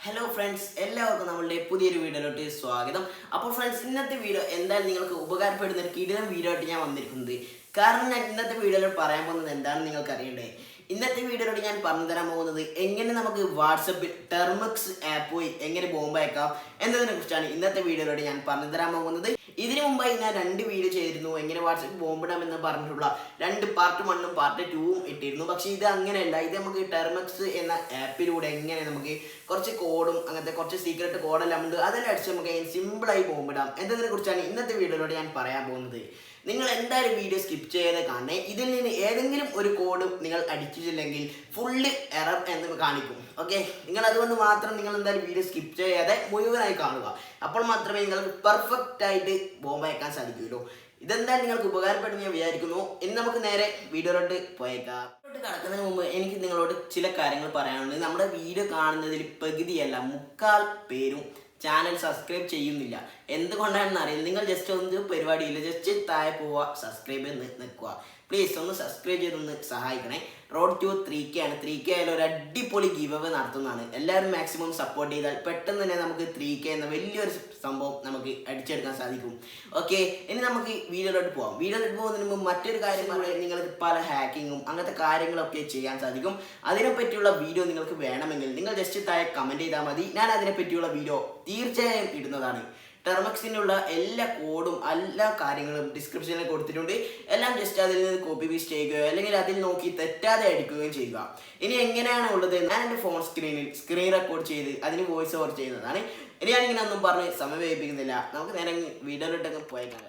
Hello friends, എല്ലാവർക്കും നമ്മളുടെ പുതിയൊരു വീഡിയോയിലോട്ട് സ്വാഗതം. അപ്പോൾ ഫ്രണ്ട്സ്, ഇന്നത്തെ വീഡിയോ എന്തായാലും നിങ്ങൾക്ക് ഉപകാരപ്പെടുന്ന ഒരു കിടിലൻ വീഡിയോ ആയിട്ട് ഞാൻ വന്നിരിക്കുന്നത്. കാരണം ഞാൻ ഇന്നത്തെ വീഡിയോയിൽ പറയാൻ പോകുന്നത് എന്താണെന്ന് നിങ്ങൾക്ക് അറിയണ്ടേ. ഇന്നത്തെ വീഡിയോയിലൂടെ ഞാൻ പറഞ്ഞു തരാൻ പോകുന്നത് എങ്ങനെ നമുക്ക് വാട്സപ്പിൽ ടെർമക്സ് ആപ്പ് വഴി എങ്ങനെ ബോംബ് അയക്കാം എന്നതിനെ കുറിച്ചാണ് ഇന്നത്തെ വീഡിയോയിലൂടെ ഞാൻ പറഞ്ഞു തരാൻ പോകുന്നത്. ഇതിനു മുമ്പായി ഞാൻ 2 വീഡിയോ ചെയ്തിരുന്നു, എങ്ങനെ വാട്സപ്പ് ബോംബിടാം എന്ന് പറഞ്ഞിട്ടുള്ള 2 പാർട്ട് 1ഉം പാർട്ട് 2ഉം ഇട്ടിരുന്നു. പക്ഷേ ഇത് അങ്ങനെയല്ല. ഇത് നമുക്ക് ടെർമക്സ് എന്ന ആപ്പിലൂടെ എങ്ങനെ നമുക്ക് കുറച്ച് കോഡും അങ്ങനത്തെ കുറച്ച് സീക്രട്ട് കോഡെല്ലാം ഉണ്ട്, അതെല്ലാം അടിച്ച് നമുക്ക് സിമ്പിളായി ബോംബിടാം എന്നതിനെ കുറിച്ചാണ് ഇന്നത്തെ വീഡിയോയിലൂടെ ഞാൻ പറയാൻ പോകുന്നത്. നിങ്ങൾ എന്തായാലും വീഡിയോ സ്കിപ്പ് ചെയ്യാതെ കാണണേ. ഇതിൽ നിന്ന് ഏതെങ്കിലും ഒരു കോഡ് നിങ്ങൾ അടിച്ചിട്ടില്ലെങ്കിൽ ഫുള്ള് എറർ എന്ന് കാണിക്കും. ഓക്കെ, നിങ്ങൾ അതുകൊണ്ട് മാത്രം നിങ്ങൾ എന്തായാലും വീഡിയോ സ്കിപ്പ് ചെയ്യാതെ മുഴുവനായി കാണുക. അപ്പോൾ മാത്രമേ നിങ്ങൾക്ക് പെർഫെക്റ്റ് ആയിട്ട് ബോംബ് അയക്കാൻ സാധിക്കുള്ളൂ. ഇതെന്തായാലും നിങ്ങൾക്ക് ഉപകാരപ്പെടും ഞാൻ വിചാരിക്കുന്നു. ഇനി നമുക്ക് നേരെ വീഡിയോയിലോട്ട് പോയേക്കാം. കടക്കുന്നതിന് മുമ്പ് എനിക്ക് നിങ്ങളോട് ചില കാര്യങ്ങൾ പറയാനുണ്ട്. നമ്മുടെ വീഡിയോ കാണുന്നതിൽ പകുതിയല്ല 3/4 പേരും ചാനൽ സബ്സ്ക്രൈബ് ചെയ്യുന്നില്ല. എന്തുകൊണ്ടാണെന്ന് അറിയില്ല. നിങ്ങൾ ജസ്റ്റ് ഒന്ന് പരിപാടിയില്ല, ജസ്റ്റ് താഴെ പോവുക, സബ്സ്ക്രൈബ് ചെയ്ത് നിൽക്കുക. പ്ലീസ് ഒന്ന് സബ്സ്ക്രൈബ് ചെയ്തൊന്ന് സഹായിക്കണേ. റോഡ് ടു 3K ആണ്. 3K ആയാലും ഒരു അടിപൊളി ഗിവ് അവേ നടത്തുന്നതാണ്. എല്ലാവരും മാക്സിമം സപ്പോർട്ട് ചെയ്താൽ പെട്ടെന്ന് തന്നെ നമുക്ക് 3K എന്ന വലിയൊരു സംഭവം നമുക്ക് അടിച്ചെടുക്കാൻ സാധിക്കും. ഓക്കെ, ഇനി നമുക്ക് വീഡിയോയിലോട്ട് പോകാം. വീഡിയോയിലോട്ട് പോകുന്നതിന് മുമ്പ് മറ്റൊരു കാര്യം പറയുന്നത്, നിങ്ങൾക്ക് പല ഹാക്കിങ്ങും അങ്ങനത്തെ കാര്യങ്ങളൊക്കെ ചെയ്യാൻ സാധിക്കും. അതിനെപ്പറ്റിയുള്ള വീഡിയോ നിങ്ങൾക്ക് വേണമെങ്കിൽ നിങ്ങൾ ജസ്റ്റ് താഴെ കമൻറ്റ് ചെയ്താൽ മതി. ഞാൻ അതിനെപ്പറ്റിയുള്ള വീഡിയോ തീർച്ചയായും ഇടുന്നതാണ്. ടെർമക്സിനുള്ള എല്ലാ കോഡും എല്ലാ കാര്യങ്ങളും ഡിസ്ക്രിപ്ഷനിൽ കൊടുത്തിട്ടുണ്ട്. എല്ലാം ജസ്റ്റ് അതിൽ നിന്ന് കോപ്പി പേസ്റ്റ് ചെയ്യുകയോ അല്ലെങ്കിൽ അതിൽ നോക്കി തെറ്റാതെ അടിക്കുകയും ചെയ്യുക. ഇനി എങ്ങനെയാണ് ഉള്ളത്, ഞാൻ എൻ്റെ ഫോൺ സ്ക്രീൻ റെക്കോർഡ് ചെയ്ത് അതിന് വോയിസ് ഓവർ ചെയ്യുന്നതാണ്. ഇനി ഞാനിങ്ങനെ ഒന്നും പറഞ്ഞ് സമയം വേപ്പിക്കുന്നില്ല. നമുക്ക് നേരെ വീഡിയോയിലോട്ടൊക്കെ പോയേക്കാം.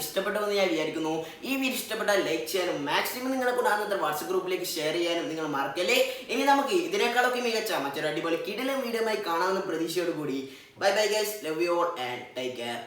ഇഷ്ടപ്പെട്ടു എന്ന് ഞാൻ വിചാരിക്കുന്നു. ഈ വീഡിയോ ഇഷ്ടപ്പെട്ടാൽ ലൈക്ക് ചെയ്യാനും മാക്സിമം നിങ്ങളെ കൂടെ അന്നത്തെ വാട്സ്ആപ്പ് ഗ്രൂപ്പിലേക്ക് ഷെയർ ചെയ്യാനും നിങ്ങൾ മറക്കല്ലേ. ഇനി നമുക്ക് ഇതിനേക്കാളൊക്കെ മികച്ച മറ്റൊരു അടിപൊളി കിടിലൻ വീഡിയോ ആയി കാണാമെന്ന പ്രതീക്ഷയോടുകൂടി bye bye guys, love you all and take care.